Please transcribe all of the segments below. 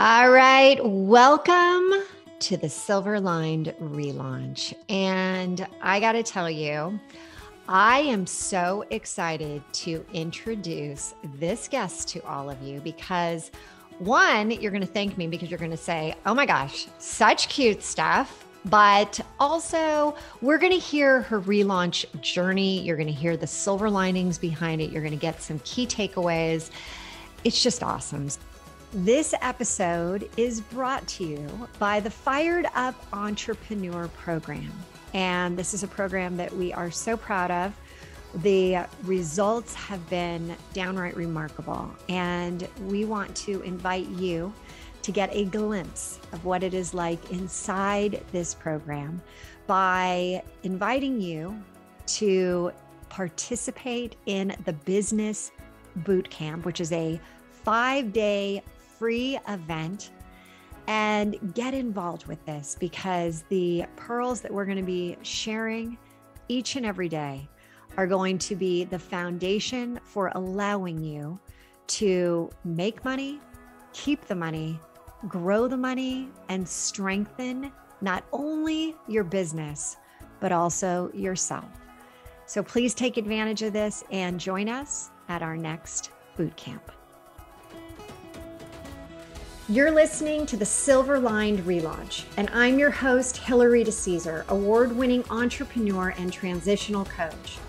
All right, welcome to the Silver Lined relaunch. And I got to tell you, I am so excited to introduce this guest to all of you because one, you're going to thank me because you're going to say, oh my gosh, such cute stuff. But also, we're going to hear her relaunch journey. You're going to hear the silver linings behind it. You're going to get some key takeaways. It's just awesome. This episode is brought to you by the Fired Up Entrepreneur Program. And this is a program that we are so proud of. The results have been downright remarkable. And we want to invite you to get a glimpse of what it is like inside this program by inviting you to participate in the Business Boot Camp, which is a 5-day free event, and get involved with this because the pearls that we're going to be sharing each and every day are going to be the foundation for allowing you to make money, keep the money, grow the money, and strengthen not only your business, but also yourself. So please take advantage of this and join us at our next boot camp. You're listening to the Silver Lined Relaunch, and I'm your host, Hilary DeCesar, award-winning entrepreneur and transitional coach.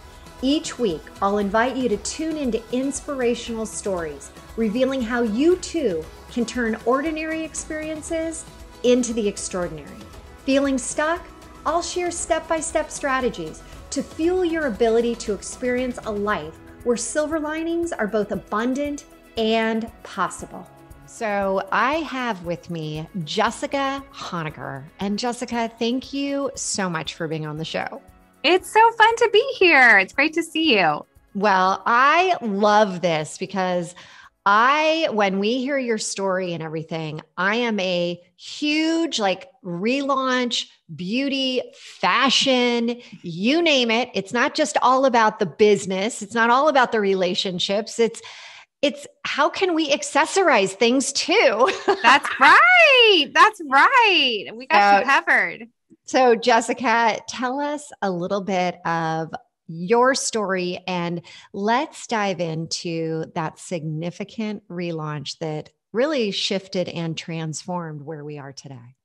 Each week, I'll invite you to tune into inspirational stories, revealing how you too can turn ordinary experiences into the extraordinary. Feeling stuck? I'll share step-by-step strategies to fuel your ability to experience a life where silver linings are both abundant and possible. So I have with me Jessica Honegger. And Jessica, thank you so much for being on the show. It's so fun to be here. It's great to see you. Well, I love this because when we hear your story and everything, I am a huge relaunch, beauty, fashion, you name it. It's not just all about the business. It's not all about the relationships. It's how can we accessorize things too? That's right. That's right. We got you covered. So Jessica, tell us a little bit of your story and let's dive into that significant relaunch that really shifted and transformed where we are today.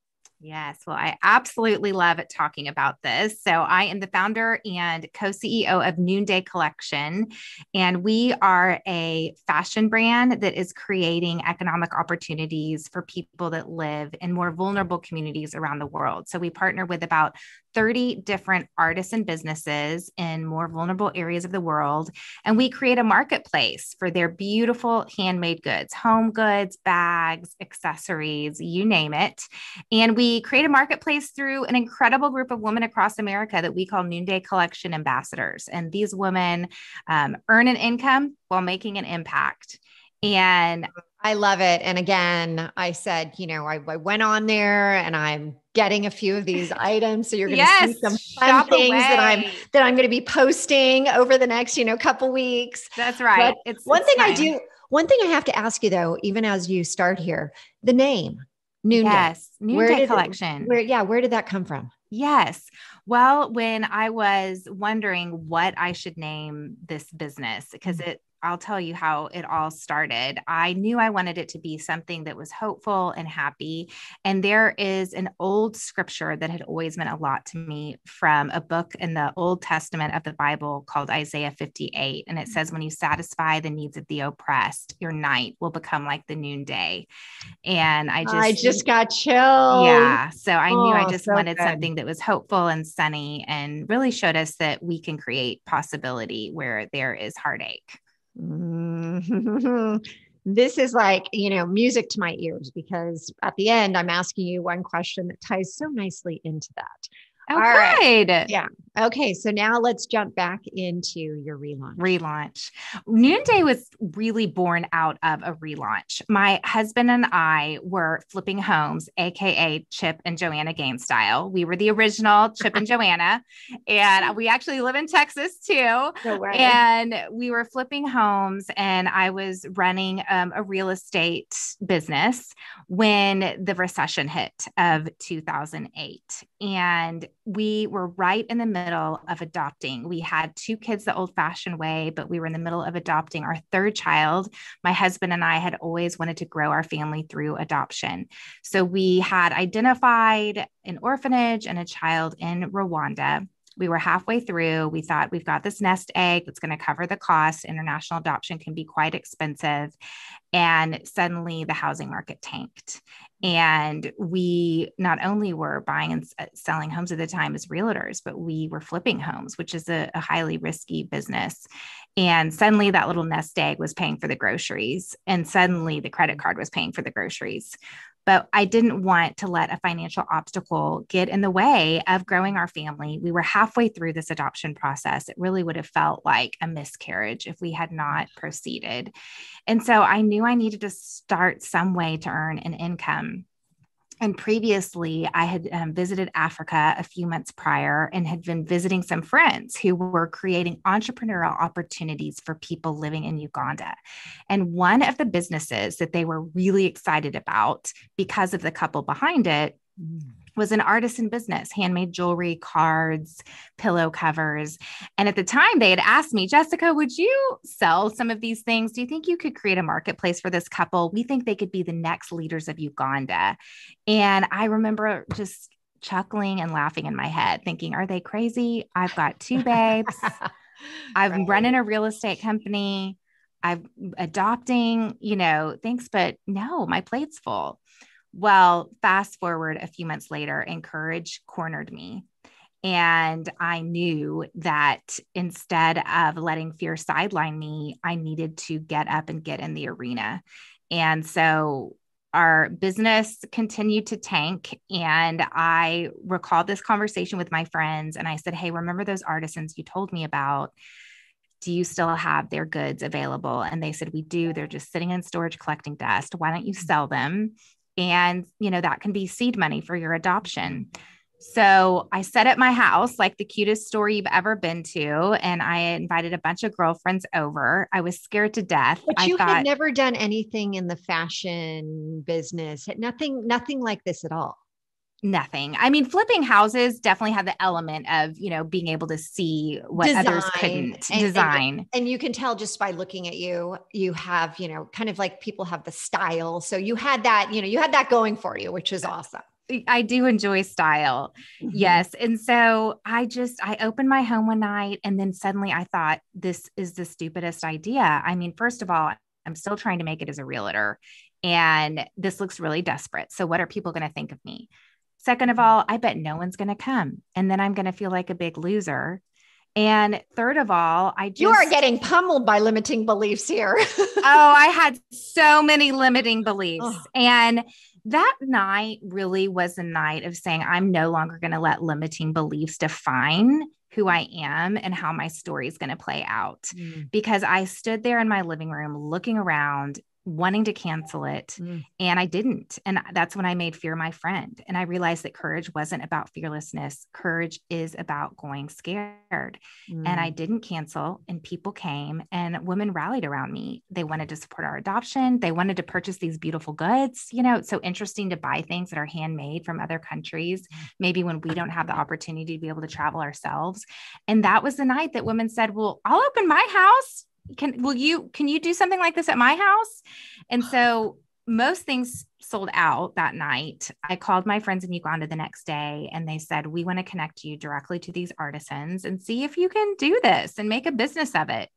Yes. Well, I absolutely love talking about this. So I am the founder and co-CEO of Noonday Collection, and we are a fashion brand that is creating economic opportunities for people that live in more vulnerable communities around the world. So we partner with about 30 different artists and businesses in more vulnerable areas of the world. And we create a marketplace for their beautiful handmade goods, home goods, bags, accessories, you name it. And we create a marketplace through an incredible group of women across America that we call Noonday Collection ambassadors. And these women earn an income while making an impact. And I love it. And again, I said, I went on there and I'm getting a few of these items. So you're going to see some fun things that I'm going to be posting over the next, couple weeks. That's right. One thing I have to ask you though, even as you start here, the name Noonday. Yes. Noonday Collection. Where did that come from? Yes. Well, when I was wondering what I should name this business, because I'll tell you how it all started. I knew I wanted it to be something that was hopeful and happy. And there is an old scripture that had always meant a lot to me from a book in the Old Testament of the Bible called Isaiah 58. And it says, when you satisfy the needs of the oppressed, your night will become like the noonday. And I just got chills. Yeah. So I knew I just wanted something that was hopeful and sunny and really showed us that we can create possibility where there is heartache. This is music to my ears because at the end, I'm asking you one question that ties so nicely into that. Oh, All right. good. Yeah. Okay. So now let's jump back into your relaunch. Relaunch. Noonday was really born out of a relaunch. My husband and I were flipping homes, AKA Chip and Joanna Gaines style. We were the original Chip and Joanna, and we actually live in Texas too. No way. And we were flipping homes, and I was running a real estate business when the recession hit of 2008. And we were right in the middle of adopting. We had two kids the old fashioned way, but we were in the middle of adopting our third child. My husband and I had always wanted to grow our family through adoption. So we had identified an orphanage and a child in Rwanda. We were halfway through. We thought we've got this nest egg that's going to cover the cost. International adoption can be quite expensive. And suddenly the housing market tanked. And we not only were buying and selling homes at the time as realtors, but we were flipping homes, which is a highly risky business. And suddenly that little nest egg was paying for the groceries. And suddenly the credit card was paying for the groceries. But I didn't want to let a financial obstacle get in the way of growing our family. We were halfway through this adoption process. It really would have felt like a miscarriage if we had not proceeded. And so I knew I needed to start some way to earn an income. And previously, I had visited Africa a few months prior and had been visiting some friends who were creating entrepreneurial opportunities for people living in Uganda. And one of the businesses that they were really excited about because of the couple behind it was an artisan business, handmade jewelry, cards, pillow covers. And at the time they had asked me, Jessica, would you sell some of these things? Do you think you could create a marketplace for this couple? We think they could be the next leaders of Uganda. And I remember just chuckling and laughing in my head, thinking, are they crazy? I've got two babes. I'm running a real estate company. I'm adopting, thanks, but no, my plate's full. Well, fast forward a few months later, and courage cornered me. And I knew that instead of letting fear sideline me, I needed to get up and get in the arena. And so our business continued to tank. And I recalled this conversation with my friends. And I said, hey, remember those artisans you told me about? Do you still have their goods available? And they said, we do. They're just sitting in storage collecting dust. Why don't you sell them? And, that can be seed money for your adoption. So I sat at my house, like the cutest store you've ever been to. And I invited a bunch of girlfriends over. I was scared to death. But you had never done anything in the fashion business, nothing like this at all. Nothing. I mean, flipping houses definitely had the element of, being able to see what others couldn't design. And you can tell just by looking at you, you have, kind of like people have the style. So you had that, you had that going for you, which is awesome. I do enjoy style. Mm-hmm. Yes. And so I opened my home one night and then suddenly I thought, this is the stupidest idea. I mean, first of all, I'm still trying to make it as a realtor and this looks really desperate. So what are people going to think of me? Second of all, I bet no one's going to come. And then I'm going to feel like a big loser. And third of all, you are getting pummeled by limiting beliefs here. I had so many limiting beliefs. Oh. And that night really was a night of saying, I'm no longer going to let limiting beliefs define who I am and how my story is going to play out. Because I stood there in my living room looking around, wanting to cancel it. And I didn't. And that's when I made fear my friend. And I realized that courage wasn't about fearlessness. Courage is about going scared. And I didn't cancel and people came and women rallied around me. They wanted to support our adoption. They wanted to purchase these beautiful goods. It's so interesting to buy things that are handmade from other countries, maybe when we don't have the opportunity to be able to travel ourselves. And that was the night that women said, well, I'll open my house. Can you do something like this at my house? And so most things sold out that night. I called my friends in Uganda the next day and they said, we want to connect you directly to these artisans and see if you can do this and make a business of it.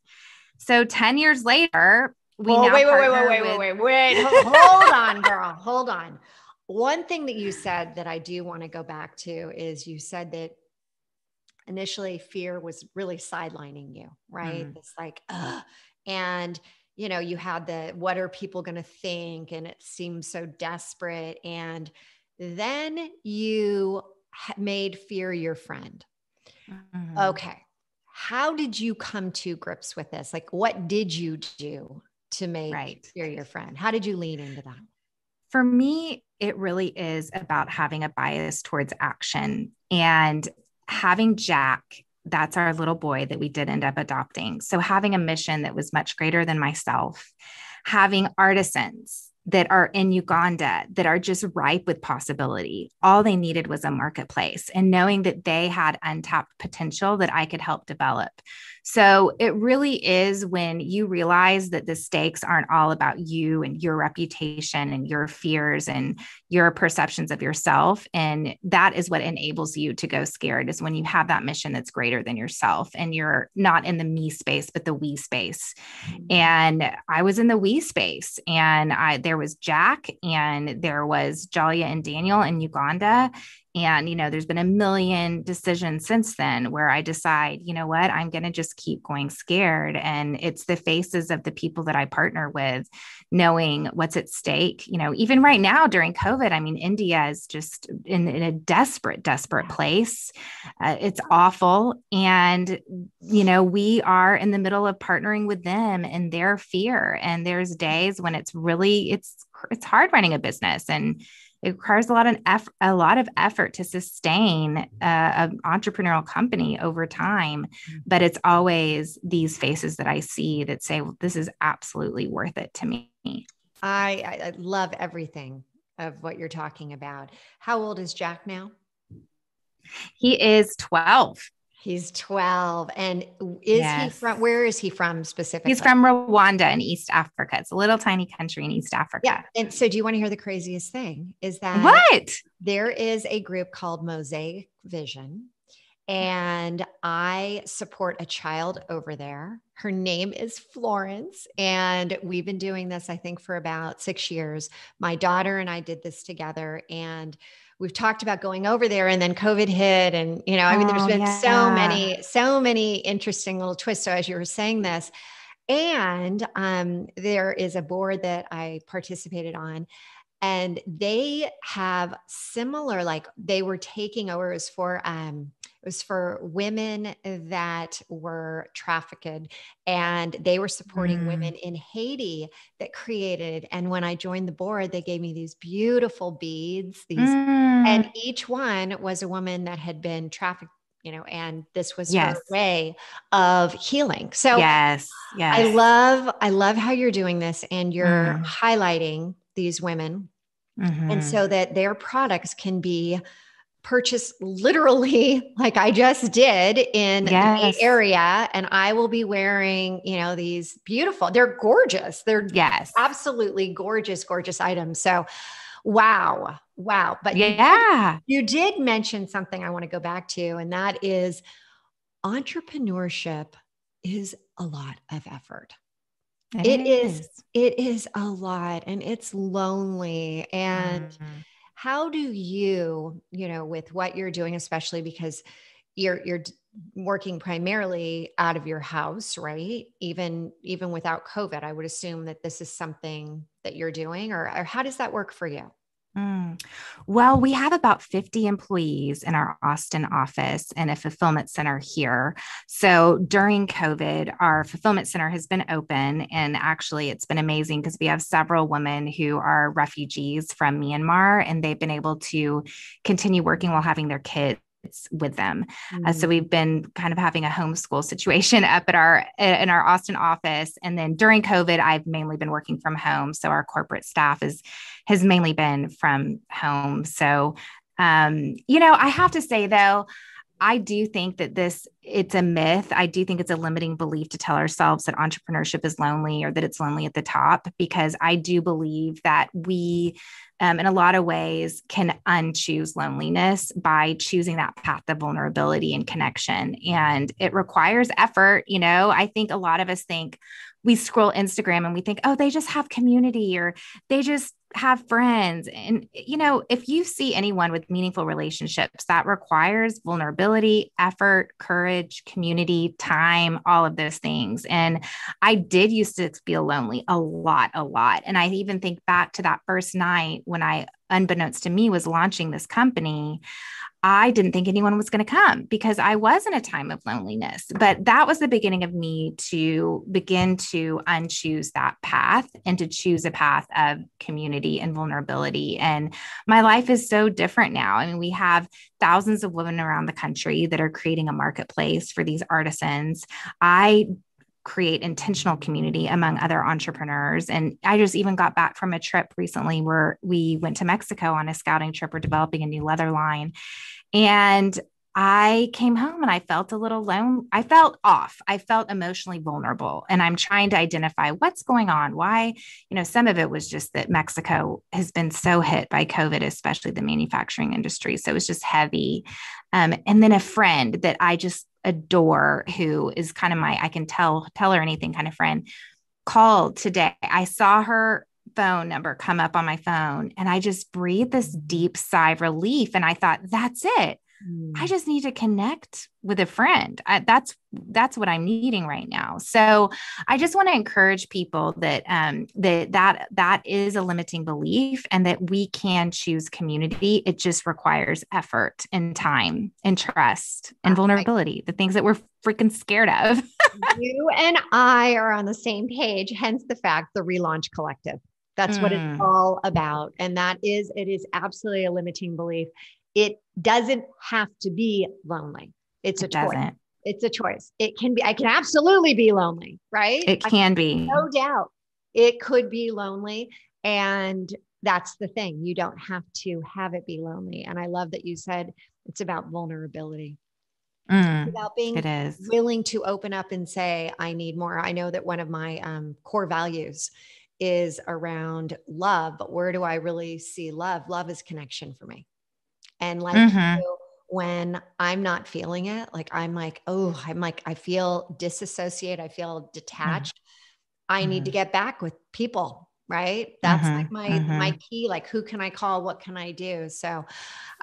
So 10 years later, wait. Hold on, girl. Hold on. One thing that you said that I do want to go back to is you said that initially fear was really sidelining you, right? It's like, and you had the, what are people going to think? And it seems so desperate. And then you made fear your friend. Mhm. Okay. How did you come to grips with this? Like, what did you do to make Right. fear your friend? How did you lean into that? For me, it really is about having a bias towards action and having Jack. That's our little boy that we did end up adopting. So, having a mission that was much greater than myself, having artisans that are in Uganda that are just ripe with possibility. All they needed was a marketplace and knowing that they had untapped potential that I could help develop. So it really is when you realize that the stakes aren't all about you and your reputation and your fears and your perceptions of yourself. And that is what enables you to go scared, is when you have that mission that's greater than yourself and you're not in the me space, but the we space. And I was in the we space, and there was Jack and there was Jalia and Daniel in Uganda. And, there's been a million decisions since then where I decide, you know what, I'm going to just keep going scared. And it's the faces of the people that I partner with, knowing what's at stake. Even right now during COVID, I mean, India is just in a desperate, desperate place. It's awful. And, we are in the middle of partnering with them and their fear. And there's days when it's hard running a business, and it requires a lot of effort to sustain an entrepreneurial company over time. But it's always these faces that I see that say, well, this is absolutely worth it to me. I love everything of what you're talking about. How old is Jack now? He is 12. He's 12. And Yes. where is he from specifically? He's from Rwanda in East Africa. It's a little tiny country in East Africa. Yeah. And so do you want to hear the craziest thing? Is that what? There is a group called Mosaic Vision, and I support a child over there. Her name is Florence. And we've been doing this, I think, for about 6 years. My daughter and I did this together, and we've talked about going over there, and then COVID hit. And, there's been so many interesting little twists. So as you were saying this, and there is a board that I participated on, and they have similar, like they were taking over. It was for women that were trafficked, and they were supporting women in Haiti that created. And when I joined the board, they gave me these beautiful beads, and each one was a woman that had been trafficked, and this was her way of healing. So yes. I love how you're doing this, and you're highlighting these women. And so that their products can be purchased literally, like I just did in the Bay Area. And I will be wearing, these beautiful, they're gorgeous. They're absolutely gorgeous, gorgeous items. So, wow. But you did mention something I want to go back to, and that is entrepreneurship is a lot of effort. It is a lot, and it's lonely. And how do you, with what you're doing, especially because you're working primarily out of your house, right? Even without COVID, I would assume that this is something that you're doing, or how does that work for you? Well, we have about 50 employees in our Austin office and a fulfillment center here. So during COVID, our fulfillment center has been open, and actually it's been amazing because we have several women who are refugees from Myanmar, and they've been able to continue working while having their kids with them. So we've been kind of having a homeschool situation up at in our Austin office. And then during COVID, I've mainly been working from home. So our corporate staff has mainly been from home. So, I have to say though, I do think that it's a myth. I do think it's a limiting belief to tell ourselves that entrepreneurship is lonely, or that it's lonely at the top, because I do believe that we, in a lot of ways, can unchoose loneliness by choosing that path of vulnerability and connection. And it requires effort. I think a lot of us think, we scroll Instagram and we think, oh, they just have community, or they just have friends. And, if you see anyone with meaningful relationships, that requires vulnerability, effort, courage, community, time, all of those things. And I did used to feel lonely a lot. And I even think back to that first night when I, unbeknownst to me, was launching this company. I didn't think anyone was going to come because I was in a time of loneliness. But that was the beginning of me to begin to unchoose that path and to choose a path of community and vulnerability. And my life is so different now. I mean, we have thousands of women around the country that are creating a marketplace for these artisans. I create intentional community among other entrepreneurs. And I just even got back from a trip recently where we went to Mexico on a scouting trip. We're developing a new leather line. And I came home and I felt a little alone. I felt off. I felt emotionally vulnerable. And I'm trying to identify what's going on. Why, some of it was just that Mexico has been so hit by COVID, especially the manufacturing industry. So it was just heavy. And then a friend that I just adore, who is kind of I can tell her anything kind of friend, called today. I saw her phone number come up on my phone and I just breathed this deep sigh of relief. And I thought, that's it. I just need to connect with a friend. That's what I'm needing right now. So I just want to encourage people that that is a limiting belief and that we can choose community. It just requires effort and time and trust and vulnerability, the things that we're freaking scared of. You and I are on the same page, hence the fact the Relaunch Collective. That's what it's all about. And it is absolutely a limiting belief. It doesn't have to be lonely. It's a choice. It's a choice. It can be, I can absolutely be lonely, right? It can be. No doubt. It could be lonely. And that's the thing. You don't have to have it be lonely. And I love that you said it's about vulnerability. It's about being willing to open up and say, I need more. I know that one of my core values is around love, but where do I really see love? Love is connection for me. And when I'm not feeling it, I feel disassociated. I feel detached. I need to get back with people, right? That's like my key, like who can I call? What can I do? So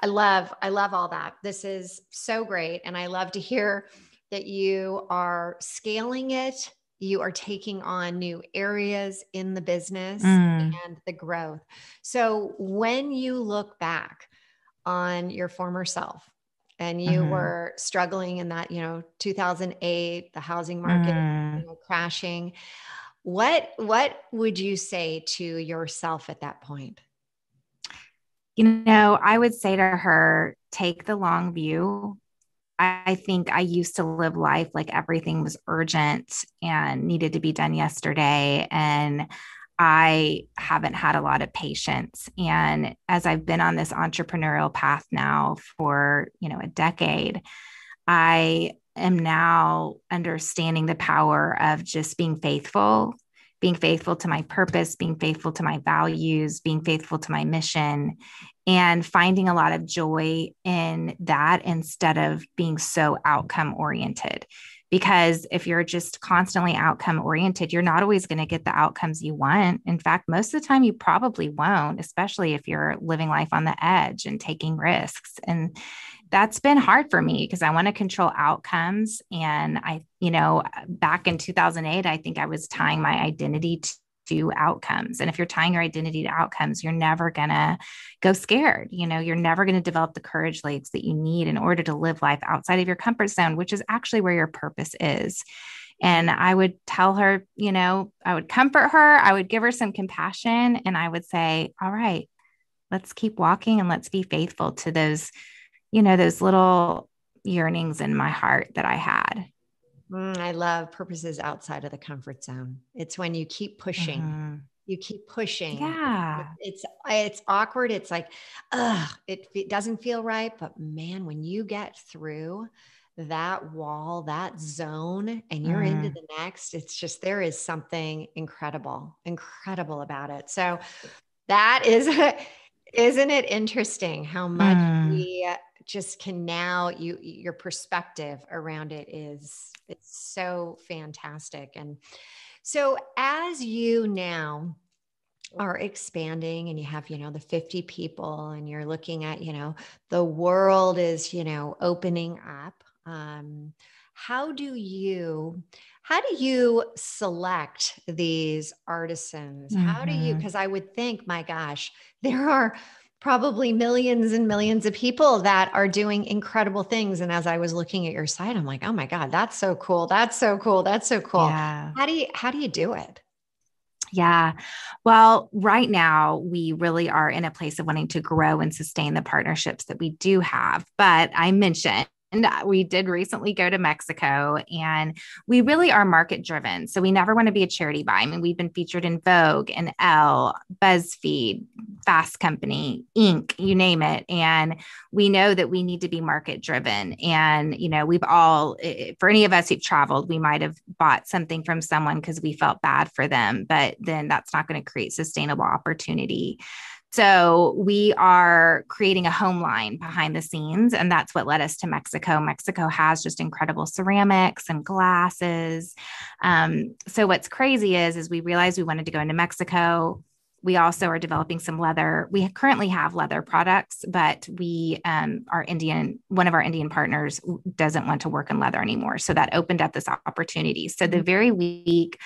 I love all that. This is so great. And I love to hear that you are scaling it. You are taking on new areas in the business and the growth. So when you look back on your former self and you were struggling in that, 2008, the housing market, crashing, what would you say to yourself at that point? I would say to her, take the long view. I think I used to live life like everything was urgent and needed to be done yesterday. And I haven't had a lot of patience. And as I've been on this entrepreneurial path now for, a decade, I am now understanding the power of just being faithful to my purpose, being faithful to my values, being faithful to my mission, and finding a lot of joy in that instead of being so outcome oriented. Because if you're just constantly outcome oriented, you're not always going to get the outcomes you want. In fact, most of the time you probably won't, especially if you're living life on the edge and taking risks. And that's been hard for me because I want to control outcomes. And back in 2008, I think I was tying my identity to outcomes. And if you're tying your identity to outcomes, you're never going to go scared. You're never going to develop the courage legs that you need in order to live life outside of your comfort zone, which is actually where your purpose is. And I would tell her, I would comfort her. I would give her some compassion and I would say, all right, let's keep walking and let's be faithful to those, those little yearnings in my heart that I had. I love purposes outside of the comfort zone. It's when you keep pushing, you keep pushing. Yeah. It's awkward. It's like, it doesn't feel right. But man, when you get through that wall, that zone, and you're into the next, it's just, there is something incredible about it. So that is, isn't it interesting how much we just can now, your perspective around it's so fantastic. And so as you now are expanding and you have, the 50 people and you're looking at, the world is, opening up. How do you select these artisans? How do you, because I would think, my gosh, there are probably millions and millions of people that are doing incredible things. And as I was looking at your site, I'm like, oh my God, that's so cool. That's so cool. That's so cool. Yeah. How do you do it? Yeah. Well, right now, we really are in a place of wanting to grow and sustain the partnerships that we do have. But I mentioned, and we did recently go to Mexico, and we really are market driven. So we never want to be a charity buy. I mean, we've been featured in Vogue and Elle, BuzzFeed, Fast Company, Inc., you name it. And we know that we need to be market driven. And, we've all, for any of us who've traveled, we might have bought something from someone because we felt bad for them, but then that's not going to create sustainable opportunity. So we are creating a home line behind the scenes, and that's what led us to Mexico. Mexico has just incredible ceramics and glasses. So what's crazy is we realized we wanted to go into Mexico. We also are developing some leather. We currently have leather products, but one of our Indian partners doesn't want to work in leather anymore. So that opened up this opportunity. So the very week,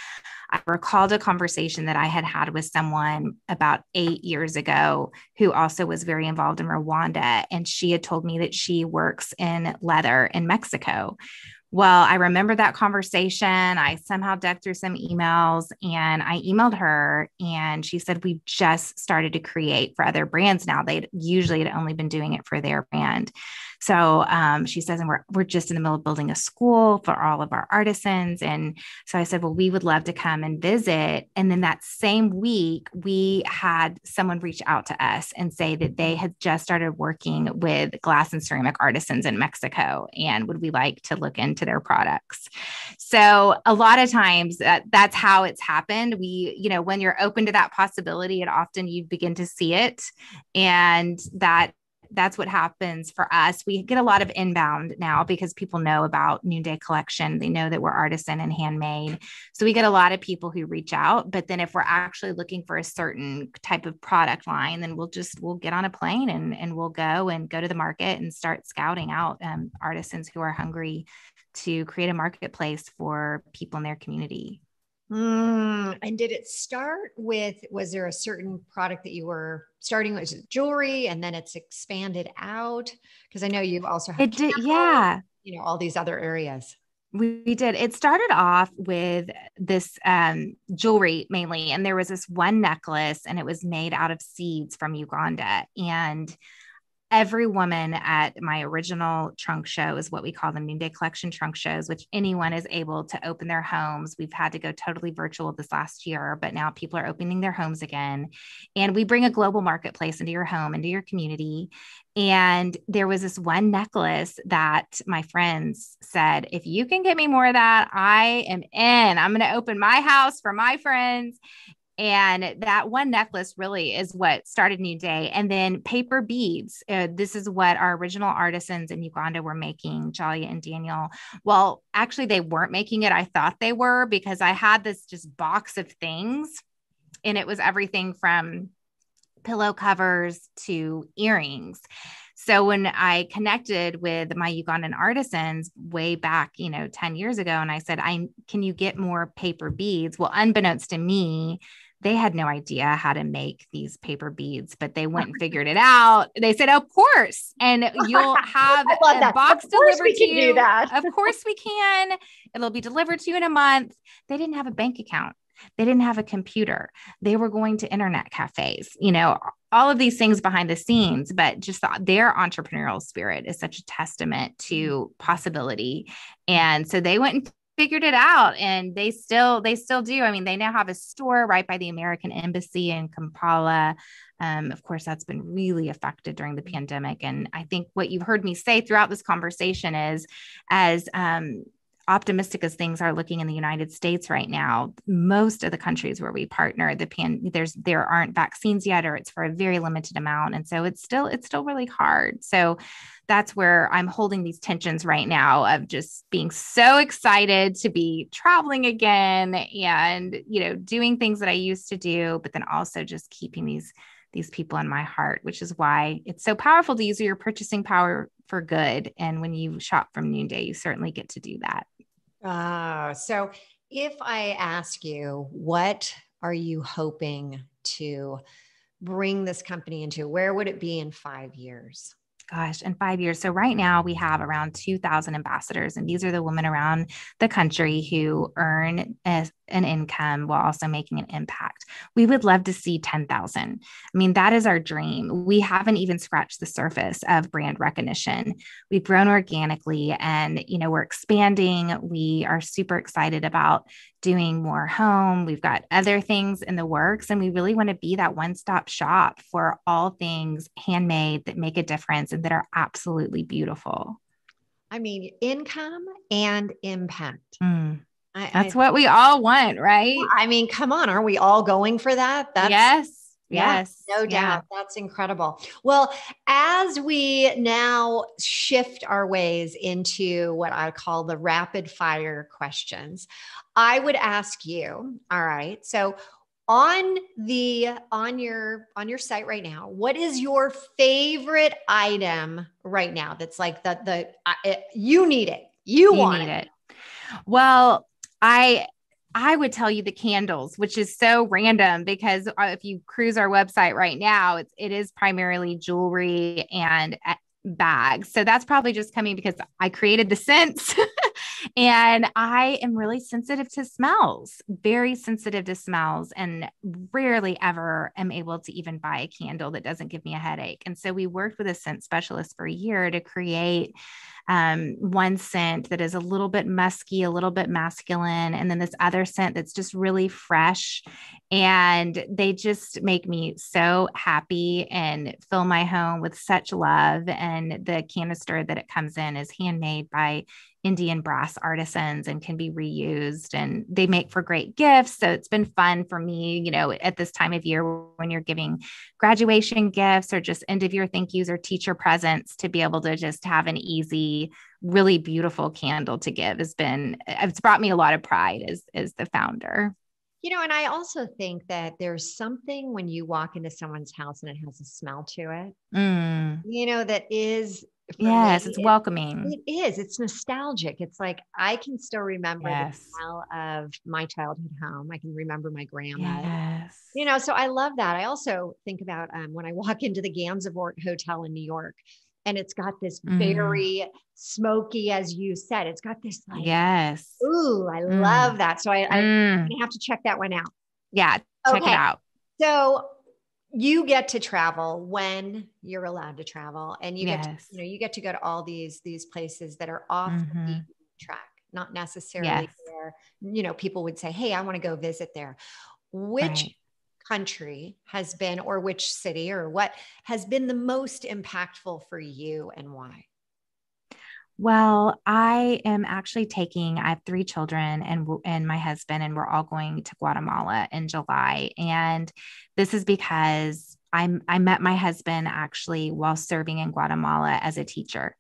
I recalled a conversation that I had with someone about 8 years ago who also was very involved in Rwanda. And she had told me that she works in leather in Mexico. Well, I remember that conversation. I somehow dug through some emails and I emailed her, and she said, we've just started to create for other brands now. They usually had only been doing it for their brand. So she says, and we're just in the middle of building a school for all of our artisans. And so I said, well, we would love to come and visit. And then that same week, we had someone reach out to us and say that they had just started working with glass and ceramic artisans in Mexico. And would we like to look into their products? So a lot of times that's how it's happened. When you're open to that possibility, and often you begin to see it. And that's what happens for us. We get a lot of inbound now because people know about Noonday Collection. They know that we're artisan and handmade. So we get a lot of people who reach out. But then if we're actually looking for a certain type of product line, then we'll get on a plane and we'll go to the market and start scouting out artisans who are hungry to create a marketplace for people in their community. And did it start with, was there a certain product that you were starting with, jewelry, and then it's expanded out? Because I know you've also had yeah, all these other areas. We did. It started off with this jewelry mainly, and there was this one necklace, and it was made out of seeds from Uganda. And every woman at my original trunk show is what we call the Noonday Collection trunk shows, which anyone is able to open their homes. We've had to go totally virtual this last year, but now people are opening their homes again. And we bring a global marketplace into your home, into your community. And there was this one necklace that my friends said, if you can get me more of that, I am in. I'm going to open my house for my friends. And that one necklace really is what started Noonday. And then paper beads. This is what our original artisans in Uganda were making, Jalia and Daniel. Well, actually, they weren't making it. I thought they were, because I had this just box of things, and it was everything from pillow covers to earrings. So when I connected with my Ugandan artisans way back, 10 years ago, and I said, can you get more paper beads? Well, unbeknownst to me, they had no idea how to make these paper beads, but they went and figured it out. They said, of course. And you'll have a box delivered to you. Do that. Of course we can. It'll be delivered to you in a month. They didn't have a bank account. They didn't have a computer. They were going to internet cafes, all of these things behind the scenes, but just their entrepreneurial spirit is such a testament to possibility. And so they went and figured it out, and they still do. I mean, they now have a store right by the American Embassy in Kampala. Of course, that's been really affected during the pandemic. And I think what you've heard me say throughout this conversation is, as optimistic as things are looking in the United States right now, most of the countries where we partner, there aren't vaccines yet, or it's for a very limited amount. And so it's still really hard. So that's where I'm holding these tensions right now of just being so excited to be traveling again and, doing things that I used to do, but then also just keeping these people in my heart, which is why it's so powerful to use your purchasing power for good. And when you shop from Noonday, you certainly get to do that. So if I ask you, what are you hoping to bring this company into? Where would it be in 5 years? Gosh, in 5 years. So right now we have around 2,000 ambassadors, and these are the women around the country who earn an income while also making an impact. We would love to see 10,000. I mean, that is our dream. We haven't even scratched the surface of brand recognition. We've grown organically and, we're expanding. We are super excited about doing more home. We've got other things in the works, and we really want to be that one-stop shop for all things handmade that make a difference and that are absolutely beautiful. I mean, income and impact. That's what we all want, right? I mean, come on. Aren't we all going for that? Yes. No doubt. That's incredible. Well, as we now shift our ways into what I call the rapid fire questions, I would ask you, all right. So on your site right now, what is your favorite item right now? That's like you need it. You want it. Well, I would tell you the candles, which is so random because if you cruise our website right now, it is primarily jewelry and bags. So that's probably just coming because I created the scents and I am really sensitive to smells, very sensitive to smells, and rarely ever am able to even buy a candle that doesn't give me a headache. And so we worked with a scent specialist for a year to create one scent that is a little bit musky, a little bit masculine, and then this other scent that's just really fresh. And they just make me so happy and fill my home with such love. And the canister that it comes in is handmade by Indian brass artisans and can be reused, and they make for great gifts. So it's been fun for me, at this time of year when you're giving graduation gifts or just end of year thank yous or teacher presents, to be able to just have an easy, really beautiful candle to give it's brought me a lot of pride as the founder. And I also think that there's something when you walk into someone's house and it has a smell to it, that is, yes, it's welcoming. It is. It's nostalgic. It's like, I can still remember the smell of my childhood home. I can remember my grandma. So I love that. I also think about when I walk into the Gansevoort Hotel in New York, and it's got this very smoky, as you said, it's got this like, ooh, I love that. So I have to check that one out. Yeah. Check it out. So you get to travel when you're allowed to travel, and you get to go to all these places that are off the beaten track, not necessarily where, people would say, hey, I want to go visit there. Which country has been, or which city or what has been the most impactful for you, and why? Well, I am actually I have 3 children and my husband, and we're all going to Guatemala in July. And this is because I met my husband actually while serving in Guatemala as a teacher.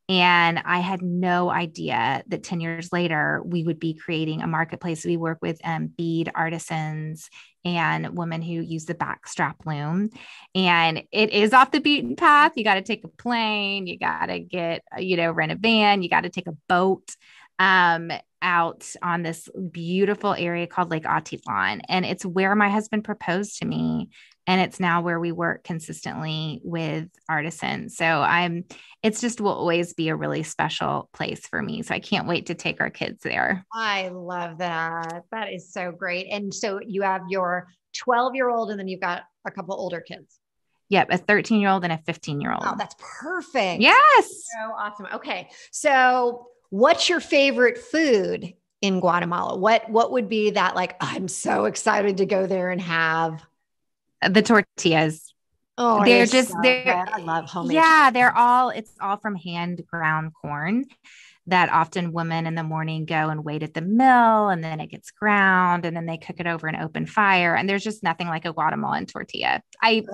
And I had no idea that 10 years later, we would be creating a marketplace. We work with bead artisans and women who use the backstrap loom. And it is off the beaten path. You got to take a plane, you got to get, rent a van, you got to take a boat out on this beautiful area called Lake Atitlan. And it's where my husband proposed to me. And it's now where we work consistently with artisans. So it's just will always be a really special place for me. So I can't wait to take our kids there. I love that. That is so great. And so you have your 12-year-old, and then you've got a couple older kids. Yep. A 13-year-old and a 15-year-old. Oh, that's perfect. Yes. So awesome. Okay. So what's your favorite food in Guatemala? What would be that, like, I'm so excited to go there and have? The tortillas. Oh, they're just, I love homemade. Yeah, it's all from hand ground corn that often women in the morning go and wait at the mill, and then it gets ground, and then they cook it over an open fire. And there's just nothing like a Guatemalan tortilla. Have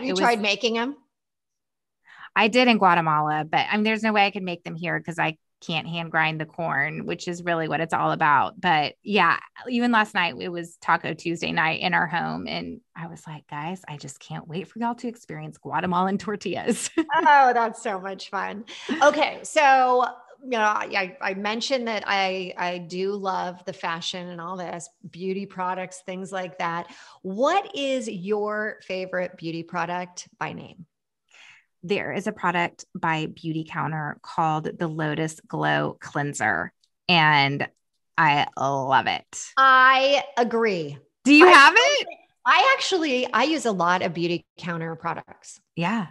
you tried making them? I did in Guatemala, but there's no way I could make them here because I can't hand grind the corn, which is really what it's all about. But yeah, even last night, it was Taco Tuesday night in our home. And I was like, guys, I just can't wait for y'all to experience Guatemalan tortillas. Oh, that's so much fun. Okay. So I mentioned that I do love the fashion and all this beauty products, things like that. What is your favorite beauty product by name? There is a product by Beauty Counter called the Lotus Glow Cleanser, and I love it. I agree. Do you have it? I use a lot of Beauty Counter products. Yeah.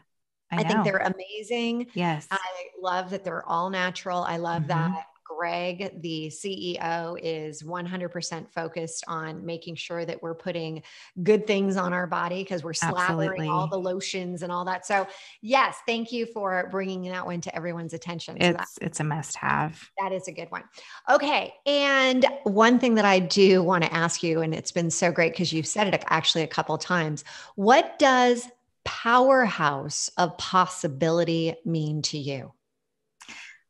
I think they're amazing. Yes. I love that they're all natural. I love that Greg, the CEO, is 100% focused on making sure that we're putting good things on our body because we're slathering all the lotions and all that. So yes, thank you for bringing that one to everyone's attention. It's a must have. That is a good one. Okay. And one thing that I do want to ask you, and it's been so great because you've said it actually a couple of times, what does powerhouse of possibility mean to you?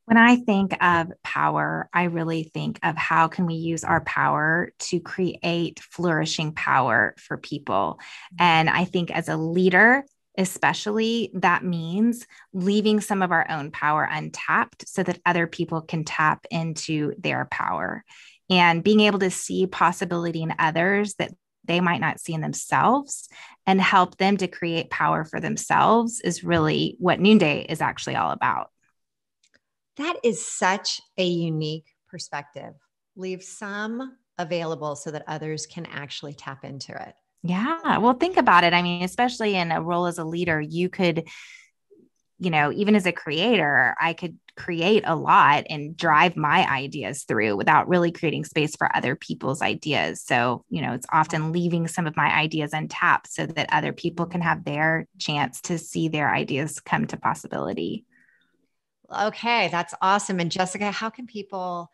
When I think of power, I really think of how can we use our power to create flourishing power for people. And I think as a leader, especially, that means leaving some of our own power untapped so that other people can tap into their power, and being able to see possibility in others that they might not see in themselves and help them to create power for themselves is really what Noonday is actually all about. That is such a unique perspective. Leave some available so that others can actually tap into it. Yeah. Well, think about it. I mean, especially in a role as a leader, you could, even as a creator, I could create a lot and drive my ideas through without really creating space for other people's ideas. So, it's often leaving some of my ideas untapped so that other people can have their chance to see their ideas come to possibility. Okay, that's awesome. And Jessica, how can people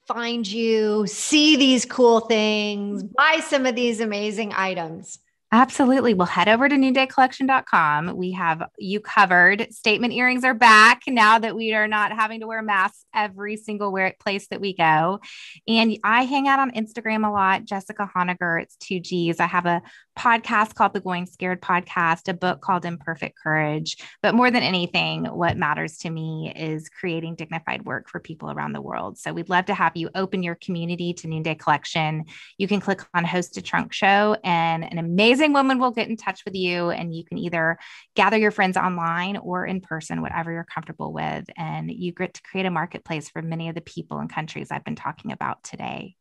find you, see these cool things, buy some of these amazing items? Absolutely. Well, head over to noondaycollection.com. We have you covered. Statement earrings are back now that we are not having to wear masks every single place that we go. And I hang out on Instagram a lot. Jessica Honegger, it's 2 Gs. I have a podcast called the Going Scared Podcast, a book called Imperfect Courage. But more than anything, what matters to me is creating dignified work for people around the world. So we'd love to have you open your community to Noonday Collection. You can click on Host a Trunk Show, and an amazing woman will get in touch with you, and you can either gather your friends online or in person, whatever you're comfortable with. And you get to create a marketplace for many of the people and countries I've been talking about today.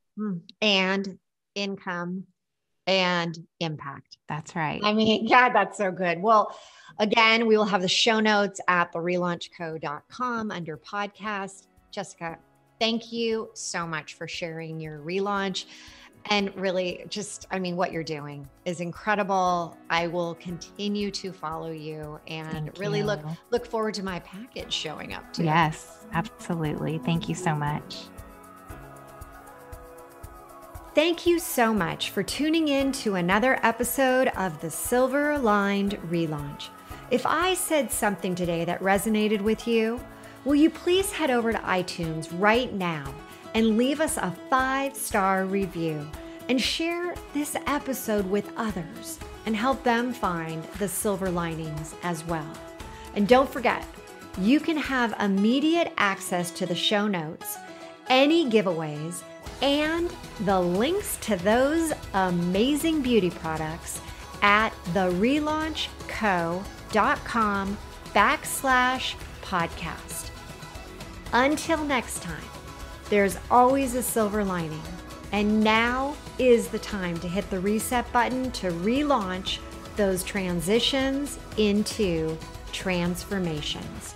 And income and impact. That's right. I mean, yeah, that's so good. Well, again, we will have the show notes at therelaunchco.com under podcast. Jessica, thank you so much for sharing your relaunch. And really what you're doing is incredible. I will continue to follow you and really look forward to my package showing up too. Yes, absolutely. Thank you so much. Thank you so much for tuning in to another episode of the Silver Lined Relaunch. If I said something today that resonated with you, will you please head over to iTunes right now and leave us a 5-star review and share this episode with others and help them find the silver linings as well. And don't forget, you can have immediate access to the show notes, any giveaways, and the links to those amazing beauty products at therelaunchco.com/podcast. Until next time, there's always a silver lining, and now is the time to hit the reset button to relaunch those transitions into transformations.